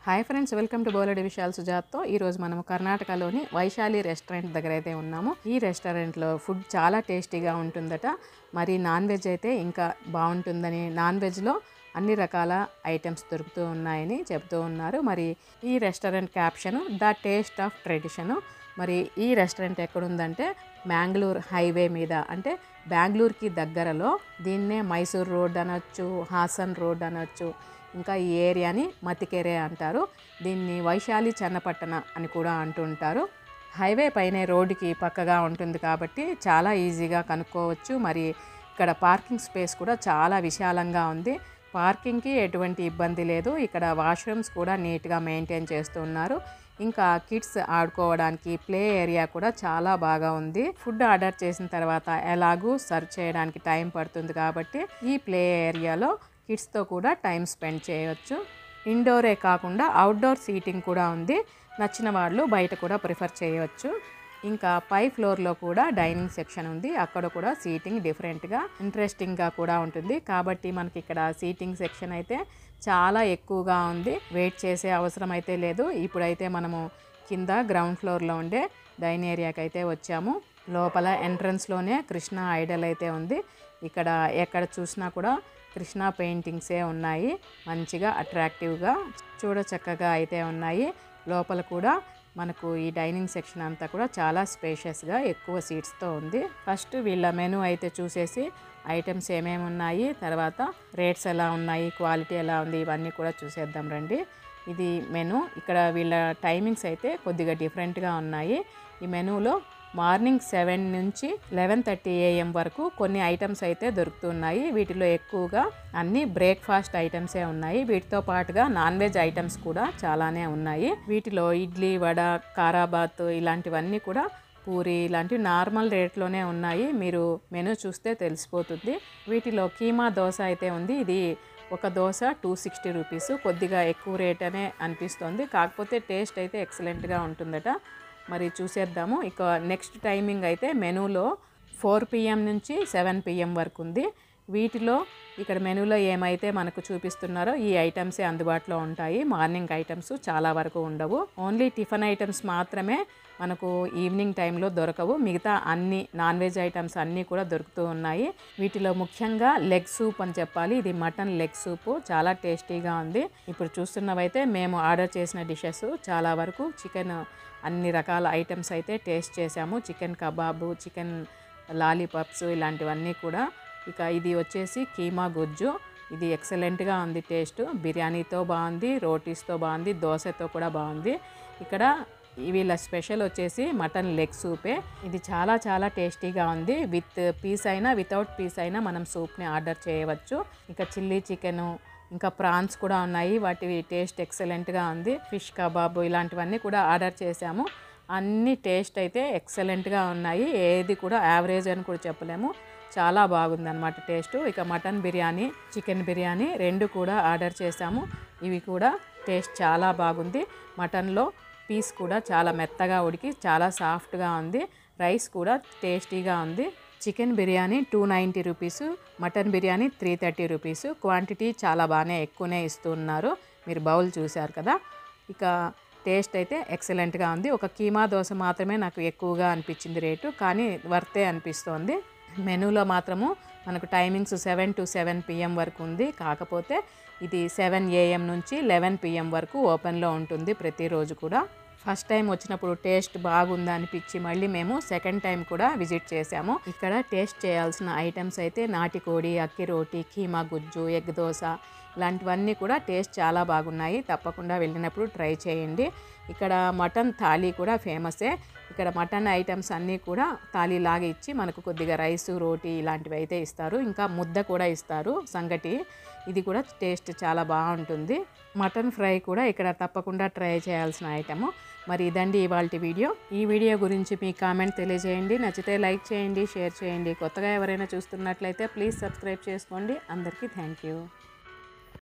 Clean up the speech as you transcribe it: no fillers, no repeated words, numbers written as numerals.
Hi friends, welcome to బోలెడి విషయాలు సుజాత్తో. ఈరోజు మనము కర్ణాటకలోని వైశాలి రెస్టారెంట్ దగ్గర అయితే ఉన్నాము. ఈ రెస్టారెంట్లో ఫుడ్ చాలా టేస్టీగా ఉంటుందట. మరి నాన్ వెజ్ అయితే ఇంకా బాగుంటుందని, నాన్ వెజ్లో అన్ని రకాల ఐటమ్స్ దొరుకుతూ ఉన్నాయని చెప్తూ ఉన్నారు. మరి ఈ restaurant caption the taste of tradition. మరి ఈ రెస్టారెంట్ ఎక్కడుందంటే మ్యాంగ్లూర్ హైవే మీద, అంటే బెంగళూరుకి దగ్గరలో. దీన్నే మైసూర్ రోడ్ అనొచ్చు, హాసన్ రోడ్ అనొచ్చు, ఇంకా ఈ ఏరియాని మతికెరే అంటారు. దీన్ని వైశాలి చన్నపట్టణ అని కూడా అంటుంటారు. హైవే పైనే రోడ్డుకి పక్కగా ఉంటుంది కాబట్టి చాలా ఈజీగా కనుక్కోవచ్చు. మరి ఇక్కడ పార్కింగ్ స్పేస్ కూడా చాలా విశాలంగా ఉంది. పార్కింగ్కి ఎటువంటి ఇబ్బంది లేదు. ఇక్కడ వాష్రూమ్స్ కూడా నీట్గా మెయింటైన్ చేస్తున్నారు. ఇంకా కిడ్స్ ఆడుకోవడానికి ప్లే ఏరియా కూడా చాలా బాగా ఉంది. ఫుడ్ ఆర్డర్ చేసిన తర్వాత ఎలాగూ సర్వ్ చేయడానికి టైం పడుతుంది కాబట్టి ఈ ప్లే ఏరియాలో కిడ్స్తో కూడా టైం స్పెండ్ చేయవచ్చు. ఇండోరే కాకుండా అవుట్డోర్ సీటింగ్ కూడా ఉంది. నచ్చిన వాళ్ళు బయట కూడా ప్రిఫర్ చేయవచ్చు. ఇంకా పై ఫ్లోర్లో కూడా డైనింగ్ సెక్షన్ ఉంది. అక్కడ కూడా సీటింగ్ డిఫరెంట్గా ఇంట్రెస్టింగ్గా కూడా ఉంటుంది. కాబట్టి మనకి ఇక్కడ సీటింగ్ సెక్షన్ అయితే చాలా ఎక్కువగా ఉంది. వెయిట్ చేసే అవసరం అయితే లేదు. ఇప్పుడైతే మనము కింద గ్రౌండ్ ఫ్లోర్లో ఉండే డైనింగ్ ఏరియాకి అయితే వచ్చాము. లోపల ఎంట్రన్స్లోనే కృష్ణ ఐడల్ అయితే ఉంది. ఇక్కడ ఎక్కడ చూసినా కూడా కృష్ణ పెయింటింగ్సే ఉన్నాయి. మంచిగా అట్రాక్టివ్గా చూడచక్కగా అయితే ఉన్నాయి. లోపల కూడా మనకు ఈ డైనింగ్ సెక్షన్ అంతా కూడా చాలా స్పేషియస్గా ఎక్కువ సీట్స్తో ఉంది. ఫస్ట్ వీళ్ళ మెనూ అయితే చూసేసి ఐటమ్స్ ఏమేమి ఉన్నాయి, తర్వాత రేట్స్ ఎలా ఉన్నాయి, క్వాలిటీ ఎలా ఉంది, ఇవన్నీ కూడా చూసేద్దాం రండి. ఇది మెనూ. ఇక్కడ వీళ్ళ టైమింగ్స్ అయితే కొద్దిగా డిఫరెంట్గా ఉన్నాయి. ఈ మెనూలో మార్నింగ్ 7 నుంచి 11:30 AM వరకు కొన్ని ఐటమ్స్ అయితే దొరుకుతున్నాయి. వీటిలో ఎక్కువగా అన్ని బ్రేక్ఫాస్ట్ ఐటమ్సే ఉన్నాయి. వీటితో పాటుగా నాన్ వెజ్ ఐటమ్స్ కూడా చాలానే ఉన్నాయి. వీటిలో ఇడ్లీ, వడ, కారాబాత్ ఇలాంటివన్నీ కూడా, పూరి ఇలాంటివి నార్మల్ రేట్లోనే ఉన్నాయి. మీరు మెనూ చూస్తే తెలిసిపోతుంది. వీటిలో కీమా దోశ అయితే ఉంది. ఇది ఒక దోశ 260 రూపీస్. కొద్దిగా ఎక్కువ రేట్ అనే అనిపిస్తుంది. కాకపోతే టేస్ట్ అయితే ఎక్సలెంట్గా ఉంటుందట. మరి చూసేద్దాము. ఇక నెక్స్ట్ టైమింగ్ అయితే మెనూలో 4 PM నుంచి 7 PM వరకు ఉంది. వీటిలో ఇక్కడ మెనూలో ఏమైతే మనకు చూపిస్తున్నారో ఈ ఐటమ్సే అందుబాటులో ఉంటాయి. మార్నింగ్ ఐటమ్స్ చాలా వరకు ఉండవు. ఓన్లీ టిఫిన్ ఐటమ్స్ మాత్రమే మనకు ఈవినింగ్ టైంలో దొరకవు. మిగతా అన్ని నాన్ వెజ్ ఐటమ్స్ అన్నీ కూడా దొరుకుతూ ఉన్నాయి. వీటిలో ముఖ్యంగా లెగ్ సూప్ అని చెప్పాలి. ఇది మటన్ లెగ్ సూపు చాలా టేస్టీగా ఉంది. ఇప్పుడు చూస్తున్నవైతే మేము ఆర్డర్ చేసిన డిషెస్ చాలా వరకు చికెన్, అన్ని రకాల ఐటమ్స్ అయితే టేస్ట్ చేసాము. చికెన్ కబాబు, చికెన్ లాలీపాప్స్ ఇలాంటివన్నీ కూడా. ఇక ఇది వచ్చేసి కీమా గుజ్జు. ఇది ఎక్సలెంట్గా ఉంది టేస్ట్. బిర్యానీతో బాగుంది, రోటీస్తో బాగుంది, దోశతో కూడా బాగుంది. ఇక్కడ వీళ్ళ స్పెషల్ వచ్చేసి మటన్ లెగ్ సూపే. ఇది చాలా చాలా టేస్టీగా ఉంది. విత్ పీస్ అయినా వితౌట్ పీస్ అయినా మనం సూప్ని ఆర్డర్ చేయవచ్చు. ఇక చిల్లీ చికెను, ఇంకా ప్రాన్స్ కూడా ఉన్నాయి. వాటి టేస్ట్ ఎక్సలెంట్గా ఉంది. ఫిష్ కబాబు ఇలాంటివన్నీ కూడా ఆర్డర్ చేసాము. అన్ని టేస్ట్ అయితే ఎక్సలెంట్గా ఉన్నాయి. ఏది కూడా యావరేజ్ అని కూడా చెప్పలేము. చాలా బాగుందన్నమాట టేస్ట్. ఇక మటన్ బిర్యానీ, చికెన్ బిర్యానీ రెండు కూడా ఆర్డర్ చేసాము. ఇవి కూడా టేస్ట్ చాలా బాగుంది. మటన్లో పీస్ కూడా చాలా మెత్తగా ఉడికి చాలా సాఫ్ట్గా ఉంది. రైస్ కూడా టేస్టీగా ఉంది. Chicken biryani 290 rupees, mutton biryani 330 rupees. Quantity చాలా బాగానే ఎక్కువనే ఇస్తున్నారు. మీరు బౌల్ చూశారు కదా. ఇక టేస్ట్ అయితే ఎక్సలెంట్గా ఉంది. ఒక కీమా దోశ మాత్రమే నాకు ఎక్కువగా అనిపించింది రేటు, కానీ వర్తే అనిపిస్తోంది. మెనూలో మాత్రము మనకు టైమింగ్స్ 7 to 7 PM వరకు ఉంది. కాకపోతే ఇది 7 AM నుంచి 11 PM వరకు ఓపెన్లో ఉంటుంది ప్రతిరోజు కూడా. ఫస్ట్ టైం వచ్చినప్పుడు టేస్ట్ బాగుందా అనిపించి మళ్ళీ మేము సెకండ్ టైం కూడా విజిట్ చేసాము. ఇక్కడ టేస్ట్ చేయాల్సిన ఐటమ్స్ అయితే నాటికోడి, అక్కి రోటి, కీమా గుజ్జు, ఎగ్ దోశ ఇలాంటివన్నీ కూడా టేస్ట్ చాలా బాగున్నాయి. తప్పకుండా వెళ్ళినప్పుడు ట్రై చేయండి. ఇక్కడ మటన్ థాలీ కూడా ఫేమసే. ఇక్కడ మటన్ ఐటమ్స్ అన్నీ కూడా థాలీ లాగా ఇచ్చి మనకు కొద్దిగా రైసు, రోటీ ఇలాంటివి అయితే ఇస్తారు. ఇంకా ముద్ద కూడా ఇస్తారు, సంగటి. ఇది కూడా టేస్ట్ చాలా బాగుంటుంది. మటన్ ఫ్రై కూడా ఇక్కడ తప్పకుండా ట్రై చేయాల్సిన ఐటము. మరి ఇదండి ఇవాల్టి వీడియో. ఈ వీడియో గురించి మీ కామెంట్ తెలియజేయండి. నచ్చితే లైక్ చేయండి, షేర్ చేయండి. కొత్తగా ఎవరైనా చూస్తున్నట్లయితే ప్లీజ్ సబ్స్క్రైబ్ చేసుకోండి. అందరికీ థ్యాంక్ యూ.